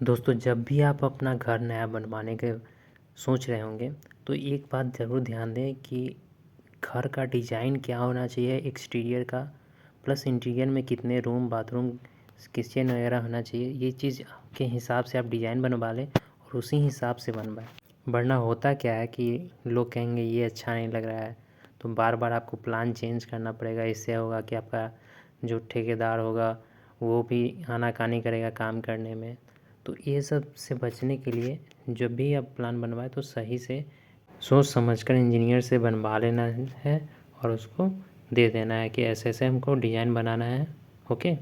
दोस्तों, जब भी आप अपना घर नया बनवाने के सोच रहे होंगे तो एक बात ज़रूर ध्यान दें कि घर का डिज़ाइन क्या होना चाहिए एक्सटीरियर का, प्लस इंटीरियर में कितने रूम बाथरूम किचन वगैरह होना चाहिए। ये चीज़ के हिसाब से आप डिज़ाइन बनवा लें और उसी हिसाब से बनवाएं। वरना होता क्या है कि लोग कहेंगे ये अच्छा नहीं लग रहा है, तो बार बार आपको प्लान चेंज करना पड़ेगा। इससे होगा कि आपका जो ठेकेदार होगा वो भी आनाकानी करेगा काम करने में। तो ये सब से बचने के लिए जब भी आप प्लान बनवाएं तो सही से सोच समझकर इंजीनियर से बनवा लेना है और उसको दे देना है कि ऐसे ऐसे हमको डिज़ाइन बनाना है। ओके।